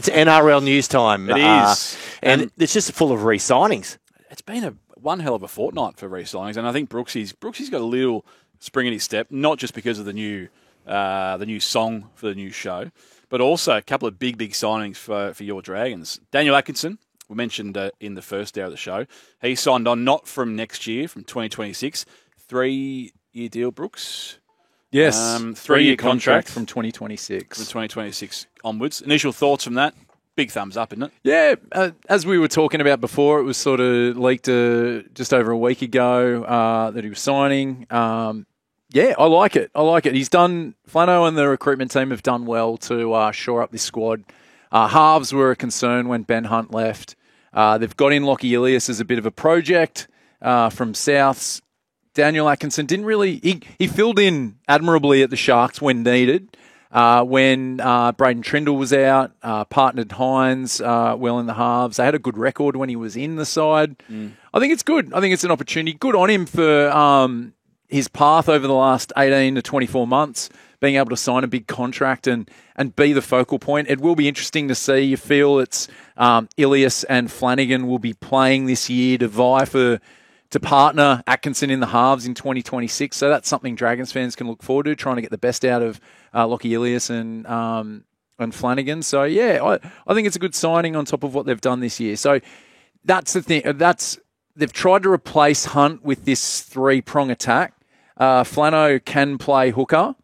It's NRL news time. It is. And it's just full of re-signings. It's been one hell of a fortnight for re-signings, and I think Brooksy's got a little spring in his step, not just because of the new song for the new show, but also a couple of big signings for your Dragons. Daniel Atkinson, we mentioned in the first hour of the show, he signed on not from next year, from 2026, 3-year deal, Brooks. Yes, 3-year contract from 2026. From 2026 onwards. Initial thoughts from that? Big thumbs up, isn't it? Yeah, as we were talking about before, it was sort of leaked just over a week ago that he was signing. Yeah, I like it. Flano and the recruitment team have done well to shore up this squad. Halves were a concern when Ben Hunt left. They've got in Lockie Ilias as a bit of a project from Souths. Daniel Atkinson didn't really... He filled in admirably at the Sharks when needed. When Braden Trindle was out, partnered Hines well in the halves. They had a good record when he was in the side. I think it's good. I think it's an opportunity. Good on him for his path over the last 18 to 24 months, being able to sign a big contract and be the focal point. It will be interesting to see. You feel it's Ilias and Flanagan will be playing this year to vie to partner Atkinson in the halves in 2026. So that's something Dragons fans can look forward to, trying to get the best out of Lockie Ilias and Flanagan. So, yeah, I think it's a good signing on top of what they've done this year. So that's the thing. They've tried to replace Hunt with this three-prong attack. Flano can play hooker,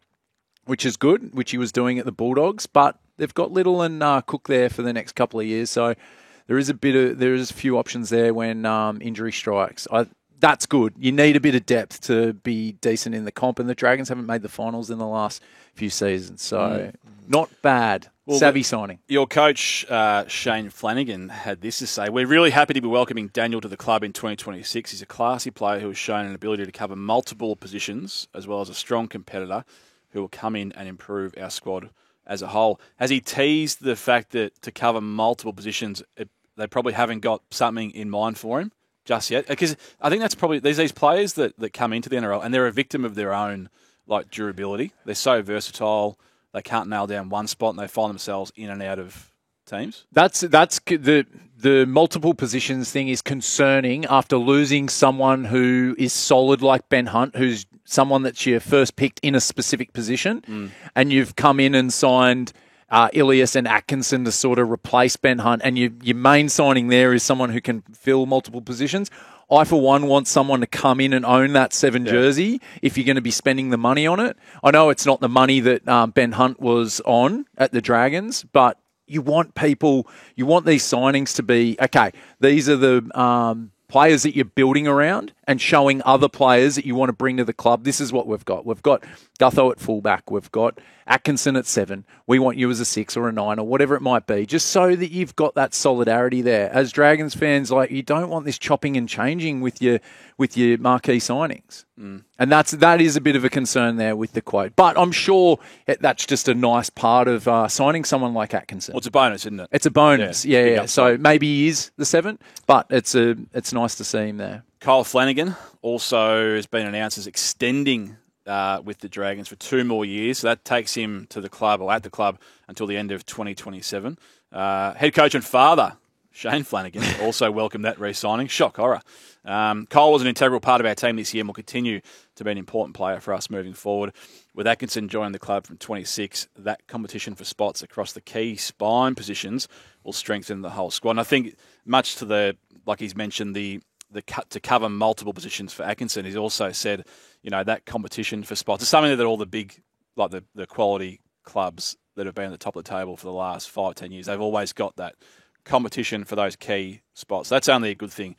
which is good, which he was doing at the Bulldogs, but they've got Little and Cook there for the next couple of years. So there is a few options there when injury strikes. That's good. You need a bit of depth to be decent in the comp, and the Dragons haven't made the finals in the last few seasons, so not bad. Well, savvy signing. Your coach, Shane Flanagan, had this to say: "We're really happy to be welcoming Daniel to the club in 2026. He's a classy player who has shown an ability to cover multiple positions, as well as a strong competitor who will come in and improve our squad as a whole." Has he teased the fact that to cover multiple positions, they probably haven't got something in mind for him just yet? Because I think that's probably there's these players that come into the NRL and they're a victim of their own durability. They're so versatile. They can't nail down one spot and they find themselves in and out of teams. That's the multiple positions thing is concerning after losing someone who is solid like Ben Hunt, who's someone that's your first picked in a specific position, and you've come in and signed Ilias and Atkinson to sort of replace Ben Hunt, and your main signing there is someone who can fill multiple positions. I, for one, want someone to come in and own that 7 jersey if you're going to be spending the money on it. I know it's not the money that Ben Hunt was on at the Dragons, but you want these signings to be, okay, these are the players that you're building around and showing other players that you want to bring to the club. This is what we've got. We've got Gutho at fullback. We've got Atkinson at 7. We want you as a 6 or a 9 or whatever it might be, just so that you've got that solidarity there. As Dragons fans, you don't want this chopping and changing with your marquee signings. And that is a bit of a concern there with the quote. But I'm sure that's just a nice part of signing someone like Atkinson. Well, it's a bonus, isn't it? It's a bonus, yeah. So maybe he is the 7, but it's nice to see him there. Kyle Flanagan also has been announced as extending with the Dragons for 2 more years. So that takes him to the club or at the club until the end of 2027. Head coach and father, Shane Flanagan, also welcomed that re-signing. Shock horror. Kyle was an integral part of our team this year and will continue to be an important player for us moving forward. With Atkinson joining the club from 26, that competition for spots across the key spine positions will strengthen the whole squad. And I think much to like he's mentioned, the cut to cover multiple positions for Atkinson, he's also said, that competition for spots is something that all the big, the quality clubs that have been at the top of the table for the last 5-10 years, they've always got that competition for those key spots. That's only a good thing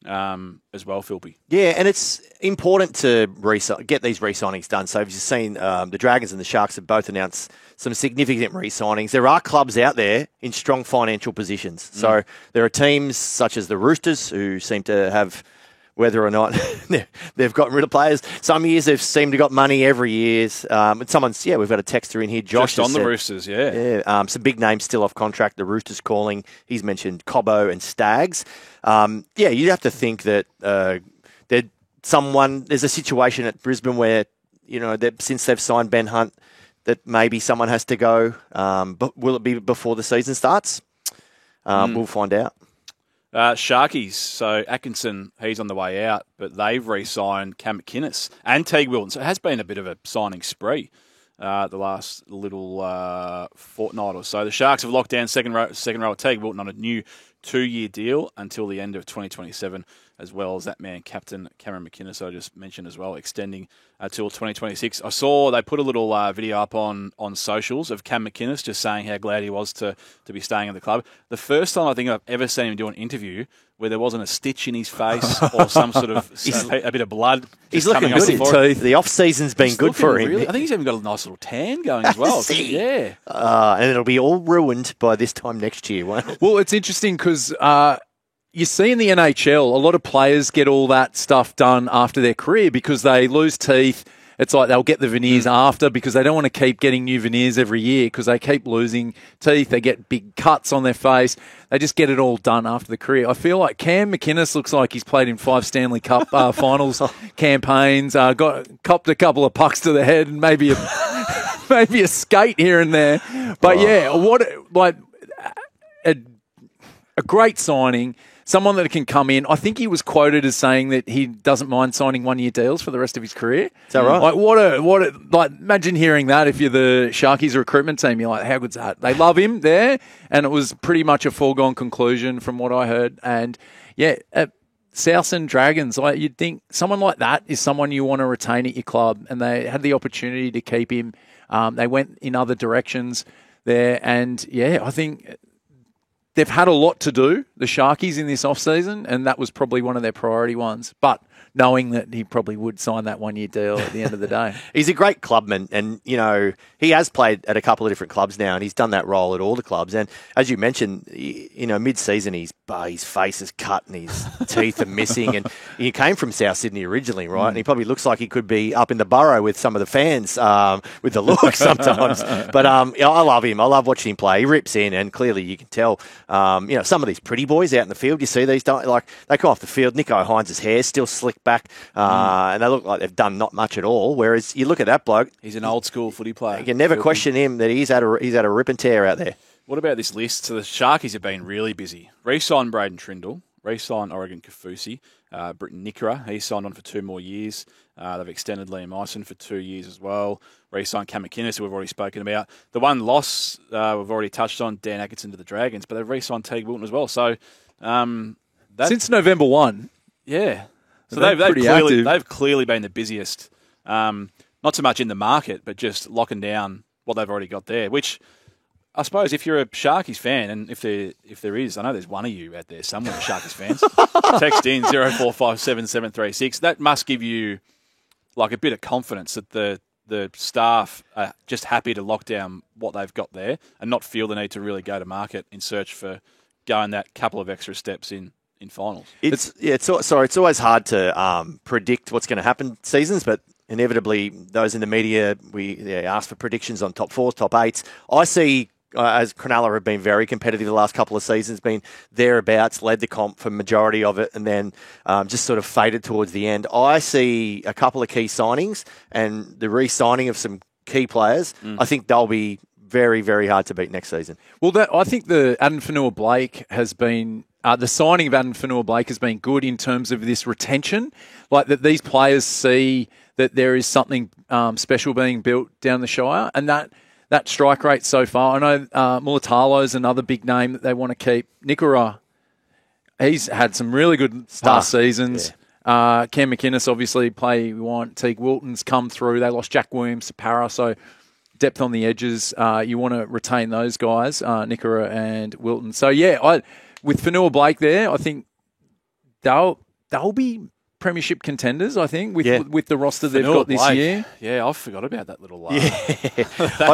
as well, Philby. Yeah, and it's important to get these re-signings done. So you've just seen the Dragons and the Sharks have both announced some significant re-signings. There are clubs out there in strong financial positions. So there are teams such as the Roosters who seem to have, whether or not they've gotten rid of players. Some years they've seemed to got money every year. We've got a texter in here. Josh just on the Roosters, some big names still off contract. The Roosters calling. He's mentioned Cobbo and Stags. You'd have to think that there's a situation at Brisbane where, since they've signed Ben Hunt, that maybe someone has to go. But will it be before the season starts? We'll find out. Sharkies. So Atkinson, he's on the way out, but they've re-signed Cam McInnes and Teague Wilton. So it has been a bit of a signing spree the last little fortnight or so. The Sharks have locked down second row of Teague Wilton on a new 2-year deal until the end of 2027, as well as that man, Captain Cameron McInnes, I just mentioned as well, extending till 2026. I saw they put a little video up on socials of Cam McInnes just saying how glad he was to be staying at the club. The first time I think I've ever seen him do an interview where there wasn't a stitch in his face or some sort of a bit of blood. He's looking good. The off-season's been good for him. Really, I think he's even got a nice little tan going as well. Yeah. And it'll be all ruined by this time next year, won't it? Well, it's interesting because you see in the NHL, a lot of players get all that stuff done after their career because they lose teeth. It's like they'll get the veneers after because they don't want to keep getting new veneers every year because they keep losing teeth. They get big cuts on their face. They just get it all done after the career. I feel like Cam McInnes looks like he's played in 5 Stanley Cup finals campaigns, copped a couple of pucks to the head and maybe a skate here and there. But a great signing. Someone that can come in. I think he was quoted as saying that he doesn't mind signing 1-year deals for the rest of his career. Is that right? Like imagine hearing that if you're the Sharkies recruitment team. You're like, how good's that? They love him there, and it was pretty much a foregone conclusion from what I heard. And at Southland Dragons, like you'd think someone like that is someone you want to retain at your club, and they had the opportunity to keep him. They went in other directions there, and I think they've had a lot to do, the Sharkies, in this off-season, and that was probably one of their priority ones. But knowing that he probably would sign that 1-year deal at the end of the day. He's a great clubman, and, he has played at a couple of different clubs now, and he's done that role at all the clubs. And as you mentioned, mid-season, his face is cut and his teeth are missing. And he came from South Sydney originally, right? And he probably looks like he could be up in the Burrow with some of the fans with the look sometimes. But I love him. I love watching him play. He rips in, and clearly you can tell, some of these pretty boys out in the field, you see these, they come off the field, Nico Hines' hair still slicked back, and they look like they've done not much at all. Whereas you look at that bloke, he's an old school footy player. You can never question him that he's had a rip and tear out there. What about this list? So the Sharkies have been really busy. Re-signed Braden Trindle, re-signed Oregon Kaufusi, Britton Nikora, he's signed on for 2 more years. They've extended Liam Eisen for 2 years as well. Re-signed Cam McInnes, who we've already spoken about. The one loss we've already touched on, Dan Atkinson to the Dragons, but they've re-signed Teague Wilton as well. So since November 1. Yeah. So they've clearly been the busiest, not so much in the market, but just locking down what they've already got there, which I suppose if you're a Sharkies fan, and if there is, I know there's one of you out there somewhere, Sharkies fans, text in 0457 736. That must give you like a bit of confidence that the staff are just happy to lock down what they've got there and not feel the need to really go to market in search for going that couple of extra steps in finals. It's always hard to predict what's going to happen seasons, but inevitably those in the media, we ask for predictions on top 4s, top 8s. I see, as Cronulla have been very competitive the last couple of seasons, been thereabouts, led the comp for majority of it, and then just sort of faded towards the end. I see a couple of key signings and the re-signing of some key players. I think they'll be very, very hard to beat next season. Well, I think the Adam Fanua-Blake has been... the signing of Adam Fanua-Blake has been good in terms of this retention, like that these players see that there is something special being built down the Shire, and that strike rate so far. I know Mulatalo's another big name that they want to keep. Nikora, he's had some really good past seasons. Yeah. Cam McInnes, obviously, play we want. Teague Wilton's come through. They lost Jack Williams to Para, so depth on the edges. You want to retain those guys, Nikora and Wilton. So, with Fanua-Blake there, I think they'll be premiership contenders, I think, with the roster they've got this year. Yeah, I forgot about that little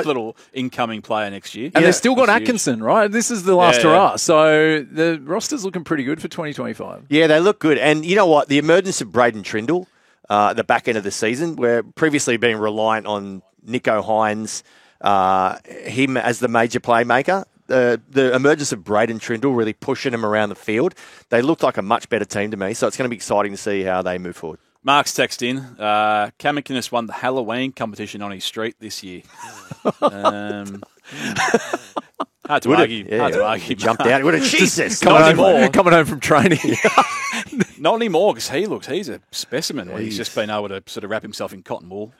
little incoming player next year. And they've still got Atkinson, huge. Right? This is the last hurrah. So the roster's looking pretty good for 2025. Yeah, they look good. And you know what? The emergence of Braden Trindle at the back end of the season, where previously being reliant on Nico Hines, him as the major playmaker, the emergence of Braden Trindle really pushing him around the field. They look like a much better team to me, so it's going to be exciting to see how they move forward. Mark's text in. Cam McInnes won the Halloween competition on his street this year. Hard to argue. Yeah, Hard to argue. He jumped out. What a Jesus! Coming home from training. Not anymore, because he's a specimen. When he's just been able to sort of wrap himself in cotton wool.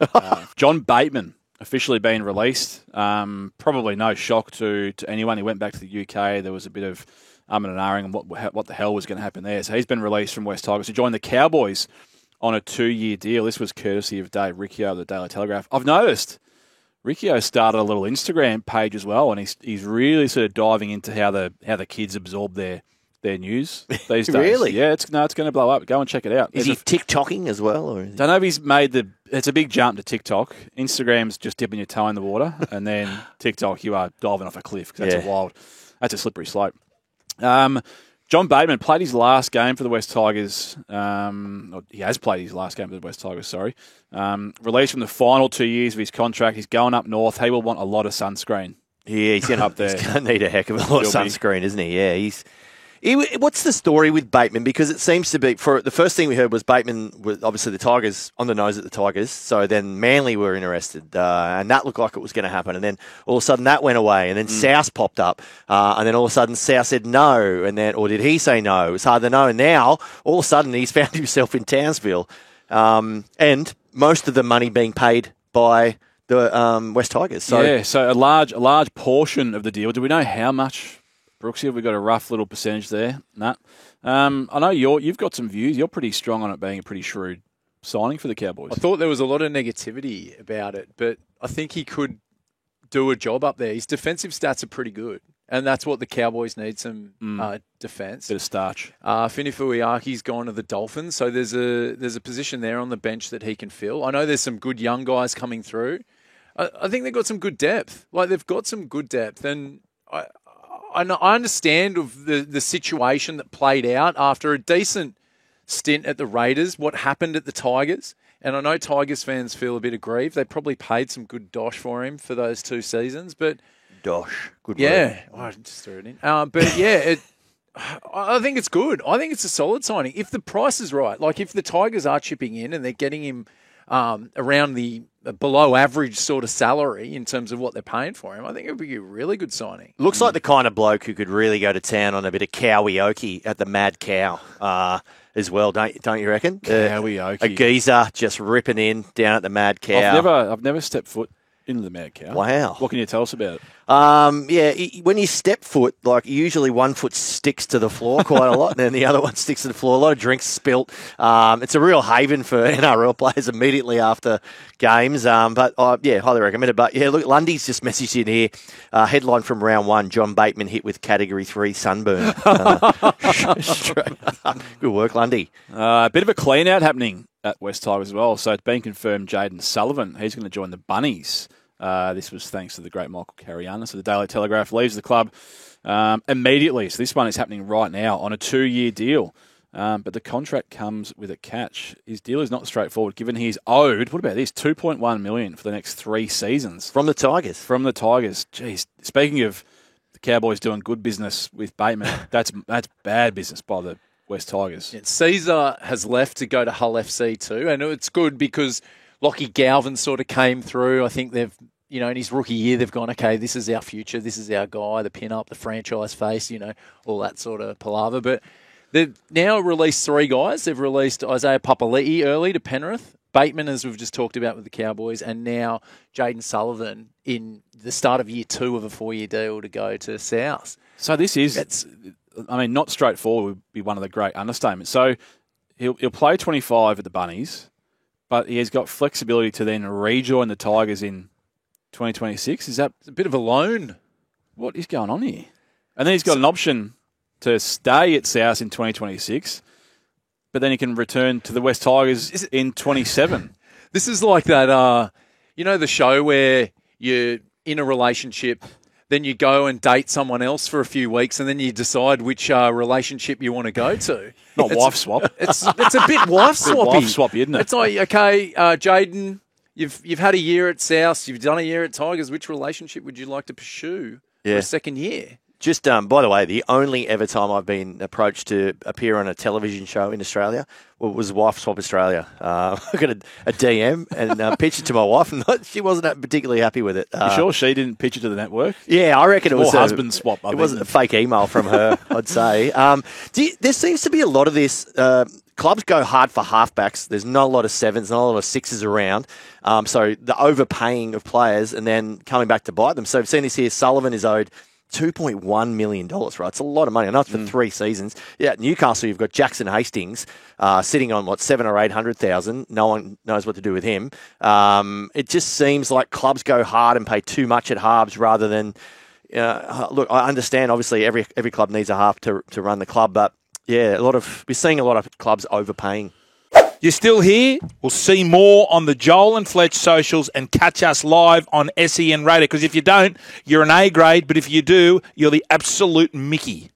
John Bateman officially been released. Probably no shock to anyone. He went back to the UK. There was a bit of and ahhing on what the hell was going to happen there. So he's been released from West Tigers to join the Cowboys on a 2-year deal. This was courtesy of Dave Riccio of the Daily Telegraph. I've noticed Riccio started a little Instagram page as well, and he's really sort of diving into how the kids absorb their news these days. Really? Yeah, it's going to blow up. Go and check it out. Is he TikToking as well? Or Don't know if he's made it's a big jump to TikTok. Instagram's just dipping your toe in the water, and then TikTok, you are diving off a cliff, because that's a slippery slope. John Bateman played his last game for the West Tigers. He has played his last game for the West Tigers, sorry. Released from the final 2 years of his contract. He's going up north. He will want a lot of sunscreen. Yeah, he's going up there. He's going to need a heck of a lot of sunscreen, isn't he? Yeah, what's the story with Bateman? Because it seems to be, for the first thing we heard was Bateman was obviously the Tigers, on the nose at the Tigers. So then Manly were interested, and that looked like it was going to happen. And then all of a sudden that went away, and then South popped up, and then all of a sudden South said no, and then, or did he say no? It was hard to know. And now all of a sudden he's found himself in Townsville, and most of the money being paid by the West Tigers. So so a large portion of the deal. Do we know how much? Brooksy, have we got a rough little percentage there? Nah. I know you've got some views. You're pretty strong on it being a pretty shrewd signing for the Cowboys. I thought there was a lot of negativity about it, but I think he could do a job up there. His defensive stats are pretty good, and that's what the Cowboys need, some defence. Bit of starch. Finifuiaki's gone to the Dolphins, so there's a position there on the bench that he can fill. I know there's some good young guys coming through. I think they've got some good depth. They've got some good depth, and I understand of the situation that played out after a decent stint at the Raiders, what happened at the Tigers. And I know Tigers fans feel a bit aggrieved. They probably paid some good dosh for him for those 2 seasons. But dosh, good word. Yeah, I just threw it in. But yeah, I think it's good. I think it's a solid signing. If the price is right, like if the Tigers are chipping in and they're getting him around the below average sort of salary in terms of what they're paying for him, I think it would be a really good signing. Looks like the kind of bloke who could really go to town on a bit of karaoke at the Mad Cow as well, don't you reckon? Karaoke. A geezer just ripping in down at the Mad Cow. I've never stepped foot into the Mad Cow. Wow. What can you tell us about it? When you step foot, usually one foot sticks to the floor quite a lot, and then the other one sticks to the floor. A lot of drinks spilt. It's a real haven for NRL players immediately after games. Highly recommend it. But look, Lundy's just messaged in here. Headline from round 1: John Bateman hit with Category 3 sunburn. Good work, Lundy. A bit of a clean out happening at West Tigers as well. So it's been confirmed Jaden Sullivan, he's going to join the Bunnies. This was thanks to the great Michael Cariana. So the Daily Telegraph leaves the club immediately. So this one is happening right now on a 2-year deal. But the contract comes with a catch. His deal is not straightforward, given he is owed, what about this, $2.1 million for the next 3 seasons. From the Tigers. Jeez, speaking of the Cowboys doing good business with Bateman, that's bad business by the West Tigers. Yeah, Caesar has left to go to Hull FC too, and it's good because Lockie Galvin sort of came through. I think they've, in his rookie year, they've gone, okay, this is our future, this is our guy, the pin-up, the franchise face, all that sort of palaver. But they've now released 3 guys. They've released Isaiah Papali'i early to Penrith, Bateman, as we've just talked about with the Cowboys, and now Jaden Sullivan in the start of year 2 of a 4-year deal to go to South. So this is, not straightforward would be one of the great understatements. So he'll play 25 at the Bunnies, but he has got flexibility to then rejoin the Tigers in 2026. Is that a bit of a loan? What is going on here? And then he's got an option to stay at South in 2026, but then he can return to the West Tigers in 27. This is like that, the show where you're in a relationship, then you go and date someone else for a few weeks, and then you decide which relationship you want to go to. Not wife swap. It's a bit wife swappy. Wife swappy, isn't it? It's like, okay, Jaden, you've had a year at South, you've done a year at Tigers. Which relationship would you like to pursue for a second year? Just by the way, the only ever time I've been approached to appear on a television show in Australia was Wife Swap Australia. I got a DM and pitched it to my wife, and she wasn't particularly happy with it. You sure she didn't pitch it to the network? Yeah, I reckon it was a husband swap. It wasn't a fake email from her, I'd say. There seems to be a lot of this. Clubs go hard for halfbacks. There's not a lot of sevens, not a lot of sixes around. So the overpaying of players and then coming back to bite them. So we've seen this here. Sullivan is owed $2.1 million, right? It's a lot of money. I know it's for 3 seasons. Yeah, at Newcastle, you've got Jackson Hastings sitting on, 700,000 or 800,000. No one knows what to do with him. It just seems like clubs go hard and pay too much at halves rather than, look, I understand, obviously, every club needs a half to run the club, but yeah, we're seeing a lot of clubs overpaying. You're still here? We'll see more on the Joel and Fletch socials and catch us live on SEN Radio. Because if you don't, you're an A grade, but if you do, you're the absolute Mickey.